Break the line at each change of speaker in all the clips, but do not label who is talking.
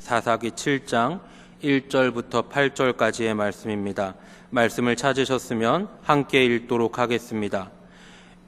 사사기 7장 1절부터 8절까지의 말씀입니다. 말씀을 찾으셨으면 함께 읽도록 하겠습니다.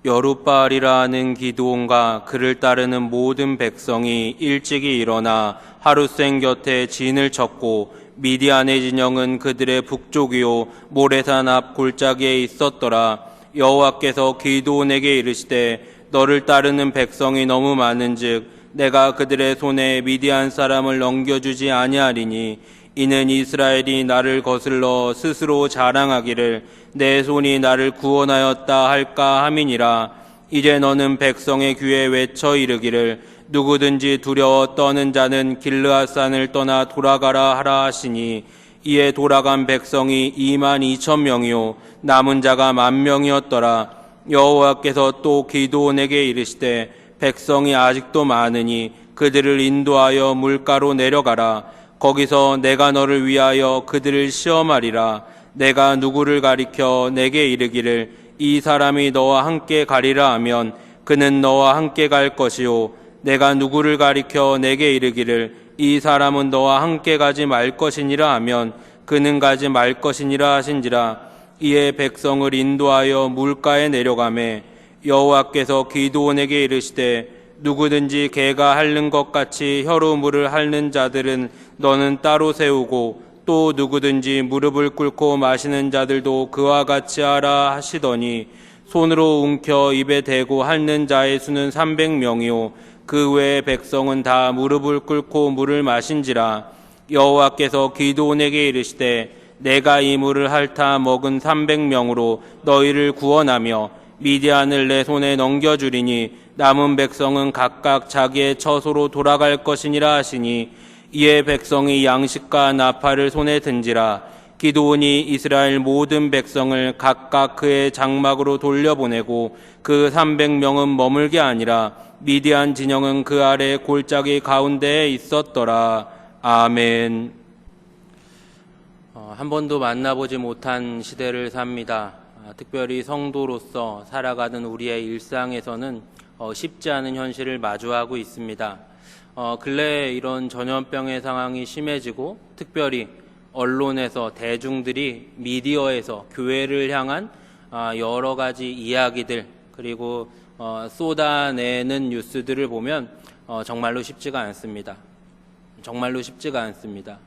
여룻바알이라 는 기드온과 그를 따르는 모든 백성이 일찍이 일어나 하룻생 곁에 진을 쳤고 미디안의 진영은 그들의 북쪽이요 모레산 앞 골짜기에 있었더라. 여호와께서 기드온에게 이르시되 너를 따르는 백성이 너무 많은즉 내가 그들의 손에 미디안 사람을 넘겨주지 아니하리니 이는 이스라엘이 나를 거슬러 스스로 자랑하기를 내 손이 나를 구원하였다 할까 함이니라. 이제 너는 백성의 귀에 외쳐 이르기를 누구든지 두려워 떠는 자는 길르앗산을 떠나 돌아가라 하라 하시니 이에 돌아간 백성이 22,000명이요 남은 자가 10,000명이었더라. 여호와께서 또 기드온에게 이르시되 백성이 아직도 많으니 그들을 인도하여 물가로 내려가라. 거기서 내가 너를 위하여 그들을 시험하리라. 내가 누구를 가리켜 내게 이르기를 이 사람이 너와 함께 가리라 하면 그는 너와 함께 갈 것이요 내가 누구를 가리켜 내게 이르기를 이 사람은 너와 함께 가지 말 것이니라 하면 그는 가지 말 것이니라 하신지라. 이에 백성을 인도하여 물가에 내려가매 여호와께서 기드온에게 이르시되 누구든지 개가 핥는 것 같이 혀로 물을 핥는 자들은 너는 따로 세우고 또 누구든지 무릎을 꿇고 마시는 자들도 그와 같이 하라 하시더니 손으로 움켜 입에 대고 핥는 자의 수는 300명이요 그 외의 백성은 다 무릎을 꿇고 물을 마신지라. 여호와께서 기드온에게 이르시되 내가 이 물을 핥아 먹은 300명으로 너희를 구원하며 미디안을 내 손에 넘겨주리니 남은 백성은 각각 자기의 처소로 돌아갈 것이니라 하시니 이에 백성이 양식과 나팔을 손에 든지라. 기드온이 이스라엘 모든 백성을 각각 그의 장막으로 돌려보내고 그 300명은 머물게 아니라 미디안 진영은 그 아래 골짜기 가운데에 있었더라. 아멘. 한 번도 만나보지 못한 시대를 삽니다. 특별히 성도로서 살아가는 우리의 일상에서는 쉽지 않은 현실을 마주하고 있습니다. 근래에 이런 전염병의 상황이 심해지고 특별히 언론에서 대중들이 미디어에서 교회를 향한 여러 가지 이야기들 그리고 쏟아내는 뉴스들을 보면 정말로 쉽지가 않습니다. 정말로 쉽지가 않습니다.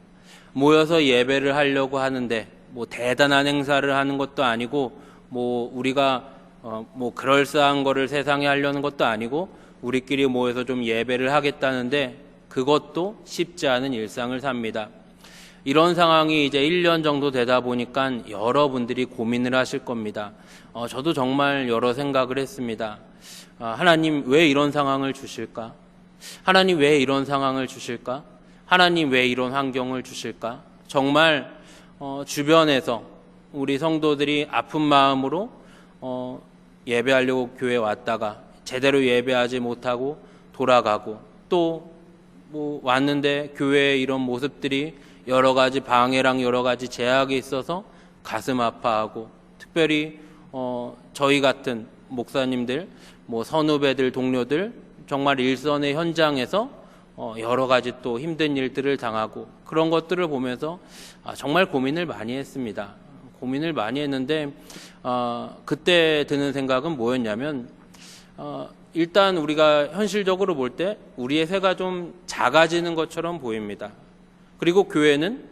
모여서 예배를 하려고 하는데 뭐 대단한 행사를 하는 것도 아니고 뭐 우리가 뭐 그럴싸한 거를 세상에 하려는 것도 아니고 우리끼리 모여서 좀 예배를 하겠다는데 그것도 쉽지 않은 일상을 삽니다. 이런 상황이 이제 1년 정도 되다 보니까 여러분들이 고민을 하실 겁니다. 저도 정말 여러 생각을 했습니다. 하나님 왜 이런 상황을 주실까? 하나님 왜 이런 상황을 주실까? 하나님 왜 이런 환경을 주실까? 정말 주변에서 우리 성도들이 아픈 마음으로 예배하려고 교회에 왔다가 제대로 예배하지 못하고 돌아가고 또 뭐 왔는데 교회에 이런 모습들이 여러 가지 방해랑 여러 가지 제약이 있어서 가슴 아파하고 특별히 저희 같은 목사님들 뭐 선후배들 동료들 정말 일선의 현장에서 여러 가지 또 힘든 일들을 당하고 그런 것들을 보면서 정말 고민을 많이 했습니다. 고민을 많이 했는데 그때 드는 생각은 뭐였냐면 일단 우리가 현실적으로 볼 때 우리의 세가 좀 작아지는 것처럼 보입니다. 그리고 교회는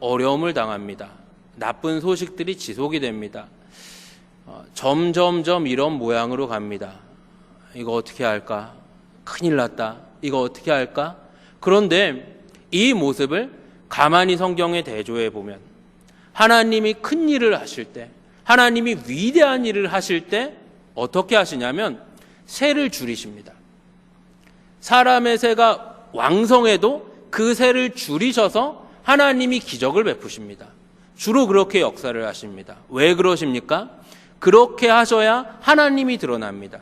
어려움을 당합니다. 나쁜 소식들이 지속이 됩니다. 점점점 이런 모양으로 갑니다. 이거 어떻게 할까? 큰일 났다. 이거 어떻게 할까? 그런데 이 모습을 가만히 성경의 대조해 보면 하나님이 큰 일을 하실 때, 하나님이 위대한 일을 하실 때 어떻게 하시냐면 새를 줄이십니다. 사람의 새가 왕성해도 그 새를 줄이셔서 하나님이 기적을 베푸십니다. 주로 그렇게 역사를 하십니다. 왜 그러십니까? 그렇게 하셔야 하나님이 드러납니다.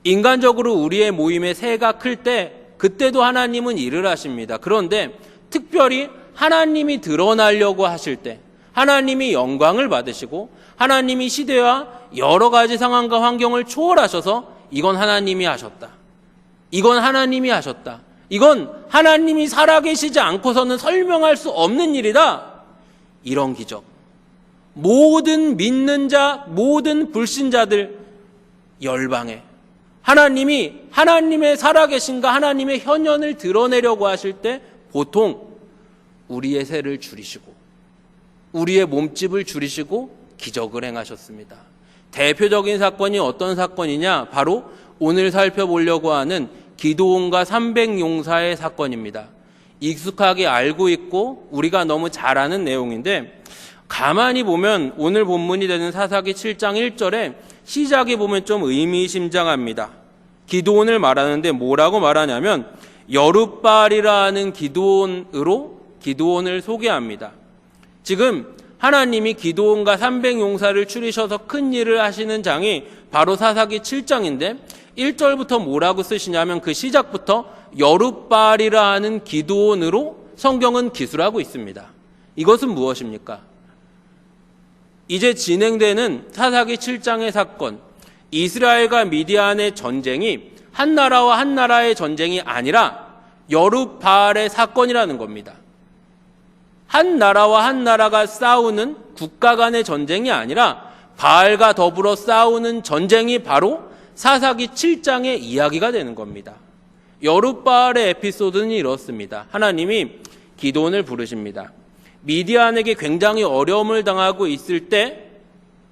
인간적으로 우리의 모임에 새가 클 때 그때도 하나님은 일을 하십니다. 그런데 특별히 하나님이 드러나려고 하실 때 하나님이 영광을 받으시고 하나님이 시대와 여러 가지 상황과 환경을 초월하셔서 이건 하나님이 하셨다. 이건 하나님이 하셨다. 이건 하나님이 살아계시지 않고서는 설명할 수 없는 일이다. 이런 기적. 모든 믿는 자, 모든 불신자들 열방에 하나님이 하나님의 살아계신가 하나님의 현현을 드러내려고 하실 때 보통 우리의 세를 줄이시고 우리의 몸집을 줄이시고 기적을 행하셨습니다. 대표적인 사건이 어떤 사건이냐? 바로 오늘 살펴보려고 하는 기드온과 300용사의 사건입니다. 익숙하게 알고 있고 우리가 너무 잘 아는 내용인데 가만히 보면 오늘 본문이 되는 사사기 7장 1절에 시작에 보면 좀 의미심장합니다. 기드온을 말하는데 뭐라고 말하냐면 여룻바알이라는 기드온을 소개합니다. 지금 하나님이 기드온과 300용사를 추리셔서 큰 일을 하시는 장이 바로 사사기 7장인데 1절부터 뭐라고 쓰시냐면 그 시작부터 여룻바알이라는 기드온으로 성경은 기술하고 있습니다. 이것은 무엇입니까? 이제 진행되는 사사기 7장의 사건, 이스라엘과 미디안의 전쟁이 한 나라와 한 나라의 전쟁이 아니라 여룻바알의 사건이라는 겁니다. 한 나라와 한 나라가 싸우는 국가 간의 전쟁이 아니라 바알과 더불어 싸우는 전쟁이 바로 사사기 7장의 이야기가 되는 겁니다. 여룻바알의 에피소드는 이렇습니다. 하나님이 기드온을 부르십니다. 미디안에게 굉장히 어려움을 당하고 있을 때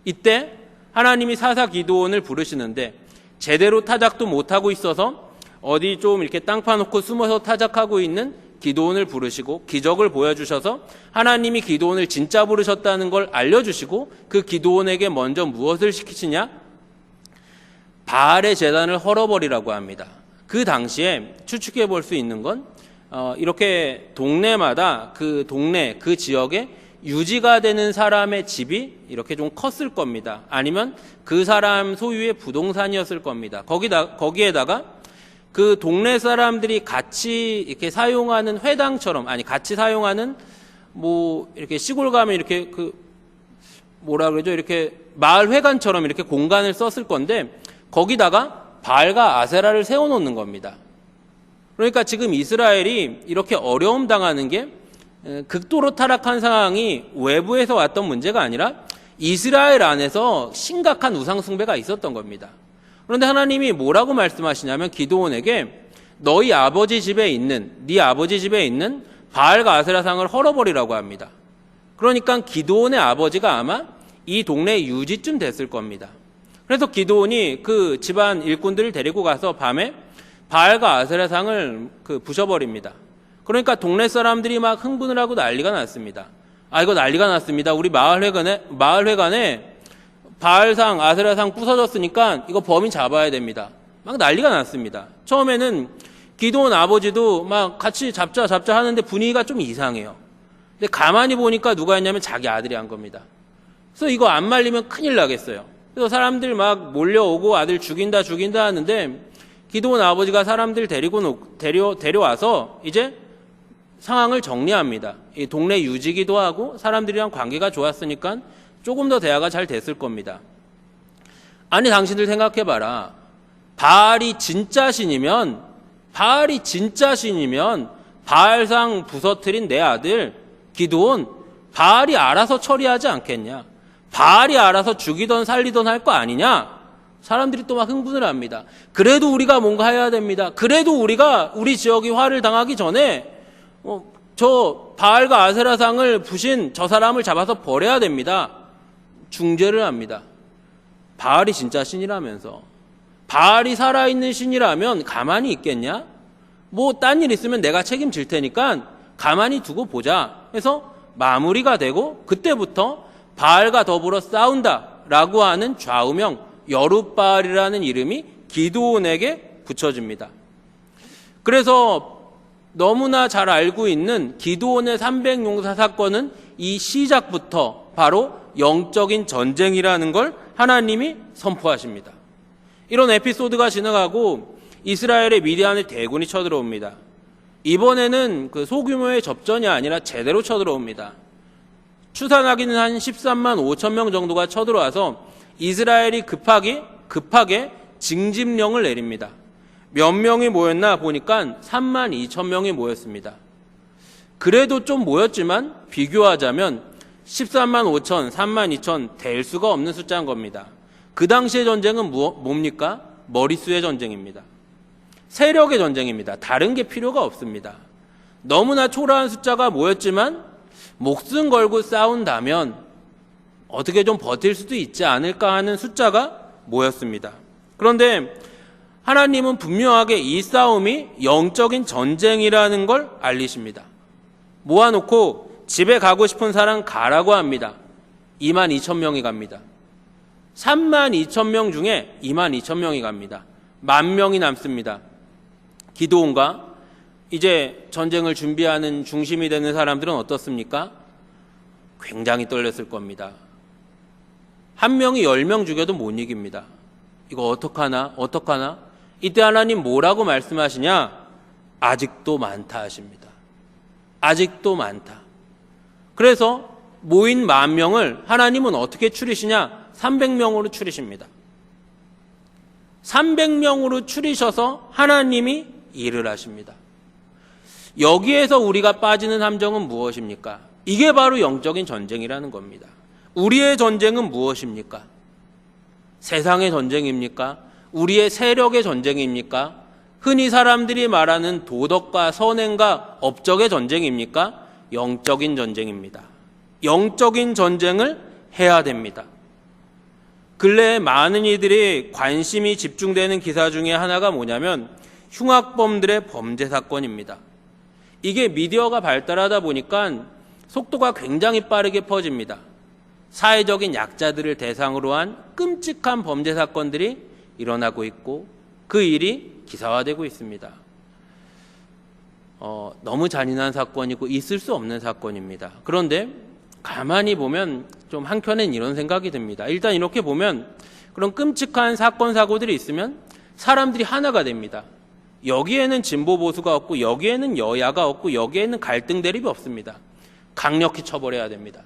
이때 하나님이 사사 기드온을 부르시는데 제대로 타작도 못하고 있어서 어디 좀 이렇게 땅 파놓고 숨어서 타작하고 있는 기드온을 부르시고 기적을 보여주셔서 하나님이 기드온을 진짜 부르셨다는 걸 알려주시고 그 기드온에게 먼저 무엇을 시키시냐? 바알의 제단을 헐어버리라고 합니다. 그 당시에 추측해 볼 수 있는 건 이렇게 동네마다 그 동네 그 지역에 유지가 되는 사람의 집이 이렇게 좀 컸을 겁니다. 아니면 그 사람 소유의 부동산이었을 겁니다. 거기에다가 그 동네 사람들이 같이 이렇게 사용하는 회당처럼 같이 사용하는 뭐 이렇게 시골 가면 이렇게 그 뭐라 그러죠? 이렇게 마을 회관처럼 이렇게 공간을 썼을 건데 거기다가 바알과 아세라를 세워놓는 겁니다. 그러니까 지금 이스라엘이 이렇게 어려움 당하는 게 극도로 타락한 상황이 외부에서 왔던 문제가 아니라 이스라엘 안에서 심각한 우상 숭배가 있었던 겁니다. 그런데 하나님이 뭐라고 말씀하시냐면 기드온에게 네 아버지 집에 있는 바알과 아세라상을 헐어버리라고 합니다. 그러니까 기드온의 아버지가 아마 이 동네 유지쯤 됐을 겁니다. 그래서 기드온이 그 집안 일꾼들을 데리고 가서 밤에 바알과 아세라상을 부셔버립니다. 그러니까 동네 사람들이 막 흥분을 하고 난리가 났습니다. 이거 난리가 났습니다. 우리 마을 회관에 바알상, 아세라상 부서졌으니까 이거 범인 잡아야 됩니다. 막 난리가 났습니다. 처음에는 기드온 아버지도 막 같이 잡자 하는데 분위기가 좀 이상해요. 근데 가만히 보니까 누가 했냐면 자기 아들이 한 겁니다. 그래서 이거 안 말리면 큰일 나겠어요. 그래서 사람들 막 몰려오고 아들 죽인다 하는데 기드온 아버지가 사람들 데려와서 이제 상황을 정리합니다. 이 동네 유지기도 하고 사람들이랑 관계가 좋았으니까 조금 더 대화가 잘 됐을 겁니다. 아니 당신들 생각해봐라. 바알이 진짜 신이면 바알상 부서뜨린 내 아들 기드온 바알이 알아서 처리하지 않겠냐? 바알이 알아서 죽이던 살리던 할 거 아니냐? 사람들이 또 막 흥분을 합니다. 그래도 우리가 뭔가 해야 됩니다. 그래도 우리가 우리 지역이 화를 당하기 전에 저 바알과 아세라상을 부신 저 사람을 잡아서 버려야 됩니다. 중재를 합니다. 바알이 진짜 신이라면서 바알이 살아있는 신이라면 가만히 있겠냐? 뭐 딴 일 있으면 내가 책임질 테니까 가만히 두고 보자 해서 마무리가 되고 그때부터 바알과 더불어 싸운다라고 하는 좌우명 여룻바알이라는 이름이 기드온에게 붙여집니다. 그래서 너무나 잘 알고 있는 기드온의 300용사 사건은 이 시작부터 바로 영적인 전쟁이라는 걸 하나님이 선포하십니다. 이런 에피소드가 지나가고 이스라엘의 미디안의 대군이 쳐들어옵니다. 이번에는 그 소규모의 접전이 아니라 제대로 쳐들어옵니다. 추산하기는 한 13만 5천 명 정도가 쳐들어와서 이스라엘이 급하게 징집령을 내립니다. 몇 명이 모였나 보니까 3만 2천 명이 모였습니다. 그래도 좀 모였지만 비교하자면 13만 5천, 3만 2천 될 수가 없는 숫자인 겁니다. 그 당시의 전쟁은 뭡니까? 머릿수의 전쟁입니다. 세력의 전쟁입니다. 다른 게 필요가 없습니다. 너무나 초라한 숫자가 모였지만 목숨 걸고 싸운다면 어떻게 좀 버틸 수도 있지 않을까 하는 숫자가 모였습니다. 그런데 하나님은 분명하게 이 싸움이 영적인 전쟁이라는 걸 알리십니다. 모아놓고 집에 가고 싶은 사람 가라고 합니다. 2만 2천 명이 갑니다. 3만 2천 명 중에 2만 2천 명이 갑니다. 10,000명이 남습니다. 기드온과 이제 전쟁을 준비하는 중심이 되는 사람들은 어떻습니까? 굉장히 떨렸을 겁니다. 한 명이 10명 죽여도 못 이깁니다. 이거 어떡하나? 이때 하나님 뭐라고 말씀하시냐? 아직도 많다 하십니다. 아직도 많다. 그래서 모인 10,000명을 하나님은 어떻게 추리시냐? 300명으로 추리십니다. 300명으로 추리셔서 하나님이 일을 하십니다. 여기에서 우리가 빠지는 함정은 무엇입니까? 이게 바로 영적인 전쟁이라는 겁니다. 우리의 전쟁은 무엇입니까? 세상의 전쟁입니까? 우리의 세력의 전쟁입니까? 흔히 사람들이 말하는 도덕과 선행과 업적의 전쟁입니까? 영적인 전쟁입니다. 영적인 전쟁을 해야 됩니다. 근래에 많은 이들이 관심이 집중되는 기사 중에 하나가 뭐냐면 흉악범들의 범죄 사건입니다. 이게 미디어가 발달하다 보니까 속도가 굉장히 빠르게 퍼집니다. 사회적인 약자들을 대상으로 한 끔찍한 범죄 사건들이 일어나고 있고 그 일이 기사화되고 있습니다. 너무 잔인한 사건이고 있을 수 없는 사건입니다. 그런데 가만히 보면 좀 한켠엔 이런 생각이 듭니다. 일단 이렇게 보면 그런 끔찍한 사건 사고들이 있으면 사람들이 하나가 됩니다. 여기에는 진보 보수가 없고 여기에는 여야가 없고 여기에는 갈등 대립이 없습니다. 강력히 처벌해야 됩니다.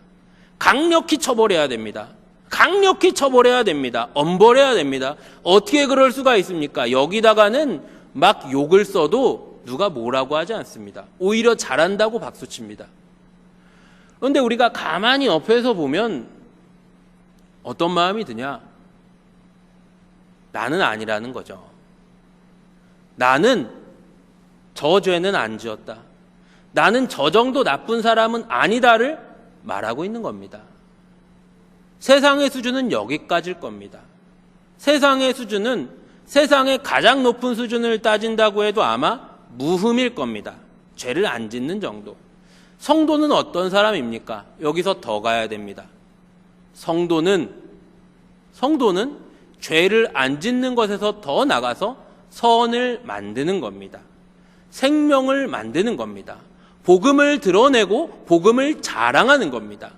강력히 처벌해야 됩니다. 강력히 처벌해야 됩니다. 엄벌해야 됩니다. 어떻게 그럴 수가 있습니까? 여기다가는 막 욕을 써도 누가 뭐라고 하지 않습니다. 오히려 잘한다고 박수칩니다. 그런데 우리가 가만히 옆에서 보면 어떤 마음이 드냐? 나는 아니라는 거죠. 나는 저 죄는 안 지었다. 나는 저 정도 나쁜 사람은 아니다를 말하고 있는 겁니다. 세상의 수준은 여기까지일 겁니다. 세상의 수준은 세상의 가장 높은 수준을 따진다고 해도 아마 무흠일 겁니다. 죄를 안 짓는 정도. 성도는 어떤 사람입니까? 여기서 더 가야 됩니다. 성도는 죄를 안 짓는 것에서 더 나가서 선을 만드는 겁니다. 생명을 만드는 겁니다. 복음을 드러내고 복음을 자랑하는 겁니다.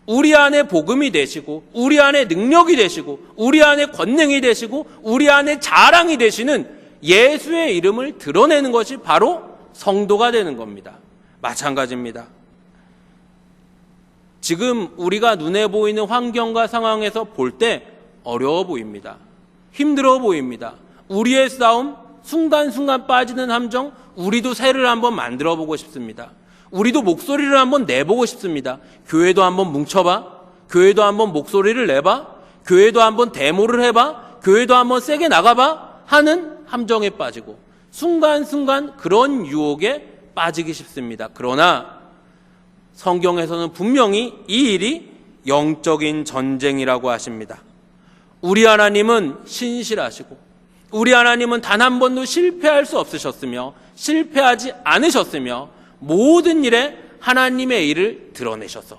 우리 안에 복음이 되시고 우리 안에 능력이 되시고 우리 안에 권능이 되시고 우리 안에 자랑이 되시는 예수의 이름을 드러내는 것이 바로 성도가 되는 겁니다. 마찬가지입니다. 지금 우리가 눈에 보이는 환경과 상황에서 볼 때 어려워 보입니다. 힘들어 보입니다. 우리의 싸움, 순간순간 빠지는 함정, 우리도 새를 한번 만들어 보고 싶습니다. 우리도 목소리를 한번 내보고 싶습니다. 교회도 한번 뭉쳐봐. 교회도 한번 목소리를 내봐. 교회도 한번 데모를 해봐. 교회도 한번 세게 나가봐. 하는 함정에 빠지고 순간순간 그런 유혹에 빠지기 쉽습니다. 그러나 성경에서는 분명히 이 일이 영적인 전쟁이라고 하십니다. 우리 하나님은 신실하시고 우리 하나님은 단 한 번도 실패할 수 없으셨으며 실패하지 않으셨으며 모든 일에 하나님의 일을 드러내셔서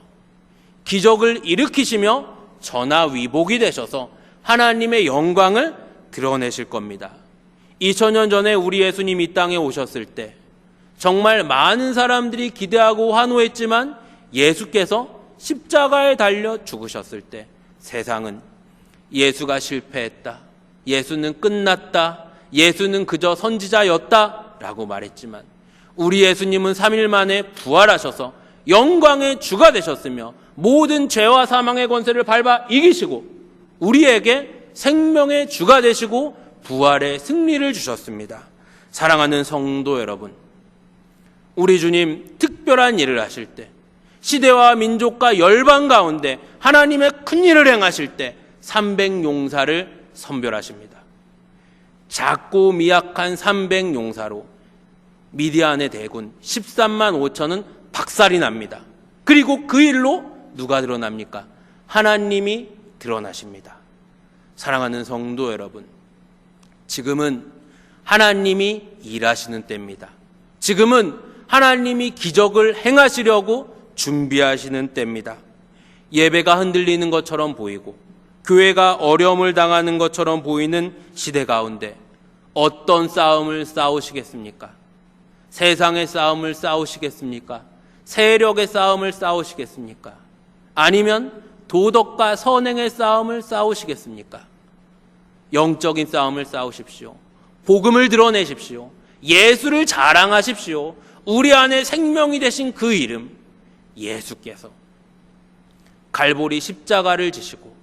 기적을 일으키시며 전화위복이 되셔서 하나님의 영광을 드러내실 겁니다. 2000년 전에 우리 예수님 이 땅에 오셨을 때 정말 많은 사람들이 기대하고 환호했지만 예수께서 십자가에 달려 죽으셨을 때 세상은 예수가 실패했다. 예수는 끝났다. 예수는 그저 선지자였다. 라고 말했지만 우리 예수님은 3일 만에 부활하셔서 영광의 주가 되셨으며 모든 죄와 사망의 권세를 밟아 이기시고 우리에게 생명의 주가 되시고 부활의 승리를 주셨습니다. 사랑하는 성도 여러분, 우리 주님 특별한 일을 하실 때, 시대와 민족과 열방 가운데 하나님의 큰 일을 행하실 때 300용사를 선별하십니다. 작고 미약한 300용사로 미디안의 대군 13만 5천은 박살이 납니다. 그리고 그 일로 누가 드러납니까? 하나님이 드러나십니다. 사랑하는 성도 여러분, 지금은 하나님이 일하시는 때입니다. 지금은 하나님이 기적을 행하시려고 준비하시는 때입니다. 예배가 흔들리는 것처럼 보이고 교회가 어려움을 당하는 것처럼 보이는 시대 가운데 어떤 싸움을 싸우시겠습니까? 세상의 싸움을 싸우시겠습니까? 세력의 싸움을 싸우시겠습니까? 아니면 도덕과 선행의 싸움을 싸우시겠습니까? 영적인 싸움을 싸우십시오. 복음을 드러내십시오. 예수를 자랑하십시오. 우리 안에 생명이 되신 그 이름, 예수께서 갈보리 십자가를 지시고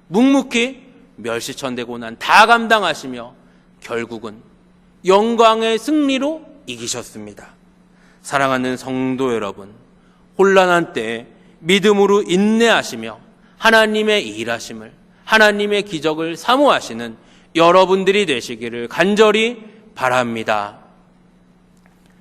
묵묵히 멸시천대고난 다 감당하시며 결국은 영광의 승리로 이기셨습니다. 사랑하는 성도 여러분, 혼란한 때에 믿음으로 인내하시며 하나님의 일하심을, 하나님의 기적을 사모하시는 여러분들이 되시기를 간절히 바랍니다.